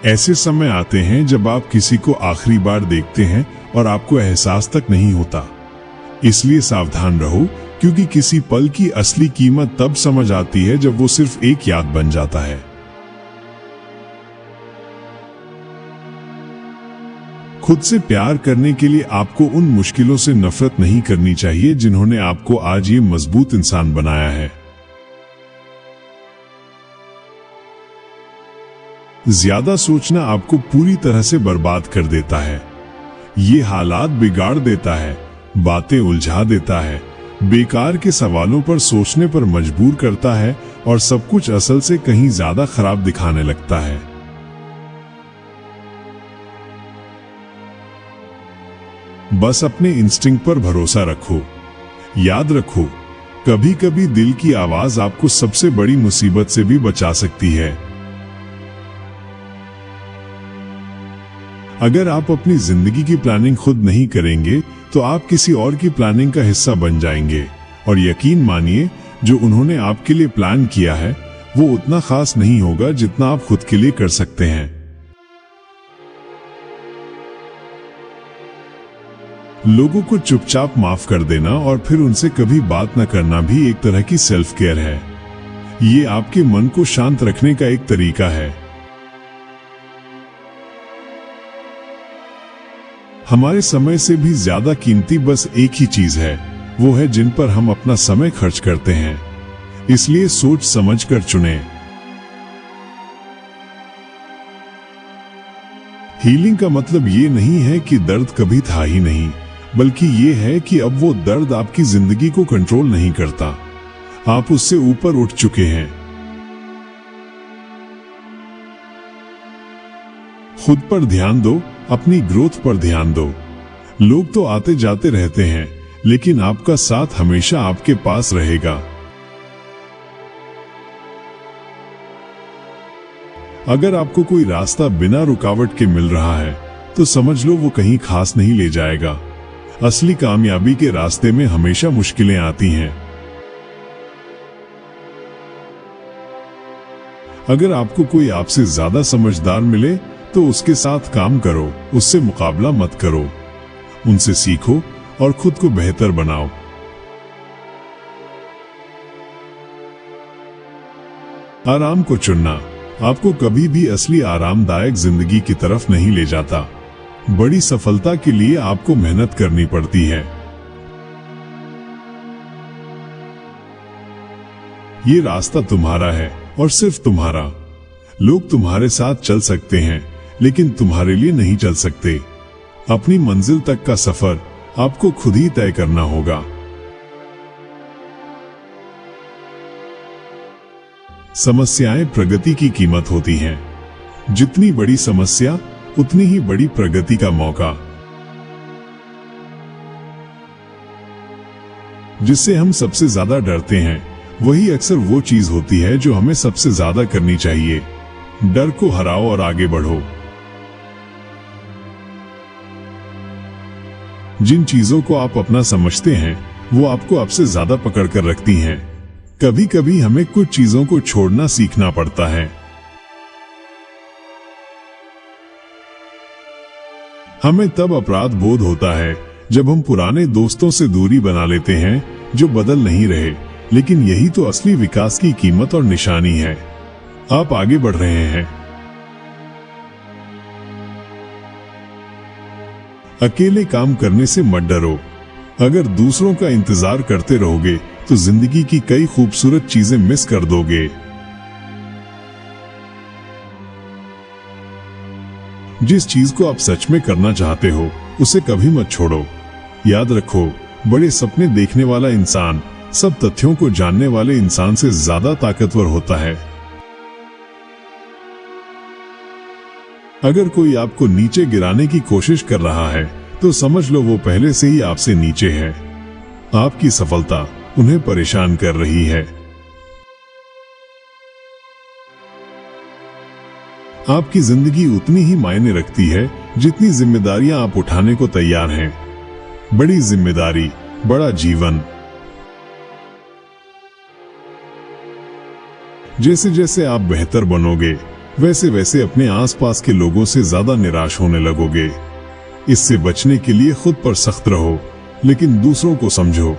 ऐसे समय आते हैं जब आप किसी को आखिरी बार देखते हैं और आपको एहसास तक नहीं होता। इसलिए सावधान रहो, क्योंकि किसी पल की असली कीमत तब समझ आती है जब वो सिर्फ एक याद बन जाता है। खुद से प्यार करने के लिए आपको उन मुश्किलों से नफरत नहीं करनी चाहिए जिन्होंने आपको आज ये मजबूत इंसान बनाया है। ज्यादा सोचना आपको पूरी तरह से बर्बाद कर देता है। ये हालात बिगाड़ देता है, बातें उलझा देता है, बेकार के सवालों पर सोचने पर मजबूर करता है और सब कुछ असल से कहीं ज्यादा खराब दिखाने लगता है। बस अपने इंस्टिंक्ट पर भरोसा रखो। याद रखो, कभी कभी दिल की आवाज आपको सबसे बड़ी मुसीबत से भी बचा सकती है। अगर आप अपनी जिंदगी की प्लानिंग खुद नहीं करेंगे तो आप किसी और की प्लानिंग का हिस्सा बन जाएंगे, और यकीन मानिए, जो उन्होंने आपके लिए प्लान किया है वो उतना खास नहीं होगा जितना आप खुद के लिए कर सकते हैं। लोगों को चुपचाप माफ कर देना और फिर उनसे कभी बात न करना भी एक तरह की सेल्फ केयर है। ये आपके मन को शांत रखने का एक तरीका है। हमारे समय से भी ज्यादा कीमती बस एक ही चीज है, वो है जिन पर हम अपना समय खर्च करते हैं। इसलिए सोच समझ कर चुनें। हीलिंग का मतलब ये नहीं है कि दर्द कभी था ही नहीं, बल्कि ये है कि अब वो दर्द आपकी जिंदगी को कंट्रोल नहीं करता। आप उससे ऊपर उठ चुके हैं। खुद पर ध्यान दो, अपनी ग्रोथ पर ध्यान दो। लोग तो आते जाते रहते हैं, लेकिन आपका साथ हमेशा आपके पास रहेगा। अगर आपको कोई रास्ता बिना रुकावट के मिल रहा है तो समझ लो वो कहीं खास नहीं ले जाएगा। असली कामयाबी के रास्ते में हमेशा मुश्किलें आती हैं। अगर आपको कोई आपसे ज्यादा समझदार मिले तो उसके साथ काम करो, उससे मुकाबला मत करो। उनसे सीखो और खुद को बेहतर बनाओ। आराम को चुनना आपको कभी भी असली आरामदायक जिंदगी की तरफ नहीं ले जाता। बड़ी सफलता के लिए आपको मेहनत करनी पड़ती है। ये रास्ता तुम्हारा है और सिर्फ तुम्हारा। लोग तुम्हारे साथ चल सकते हैं, लेकिन तुम्हारे लिए नहीं चल सकते। अपनी मंजिल तक का सफर आपको खुद ही तय करना होगा। समस्याएं प्रगति की कीमत होती हैं। जितनी बड़ी समस्या उतनी ही बड़ी प्रगति का मौका। जिससे हम सबसे ज्यादा डरते हैं वही अक्सर वो चीज होती है जो हमें सबसे ज्यादा करनी चाहिए। डर को हराओ और आगे बढ़ो। जिन चीजों को आप अपना समझते हैं वो आपको आपसे ज्यादा पकड़ कर रखती हैं। कभी कभी हमें कुछ चीजों को छोड़ना सीखना पड़ता है। हमें तब अपराध बोध होता है जब हम पुराने दोस्तों से दूरी बना लेते हैं जो बदल नहीं रहे, लेकिन यही तो असली विकास की कीमत और निशानी है। आप आगे बढ़ रहे हैं। अकेले काम करने से मत डरो। अगर दूसरों का इंतजार करते रहोगे तो जिंदगी की कई खूबसूरत चीजें मिस कर दोगे। जिस चीज को आप सच में करना चाहते हो उसे कभी मत छोड़ो। याद रखो, बड़े सपने देखने वाला इंसान सब तथ्यों को जानने वाले इंसान से ज्यादा ताकतवर होता है। अगर कोई आपको नीचे गिराने की कोशिश कर रहा है तो समझ लो वो पहले से ही आपसे नीचे है। आपकी सफलता उन्हें परेशान कर रही है। आपकी जिंदगी उतनी ही मायने रखती है जितनी जिम्मेदारियां आप उठाने को तैयार हैं। बड़ी जिम्मेदारी, बड़ा जीवन। जैसे जैसे आप बेहतर बनोगे वैसे वैसे अपने आसपास के लोगों से ज्यादा निराश होने लगोगे। इससे बचने के लिए खुद पर सख्त रहो, लेकिन दूसरों को समझो।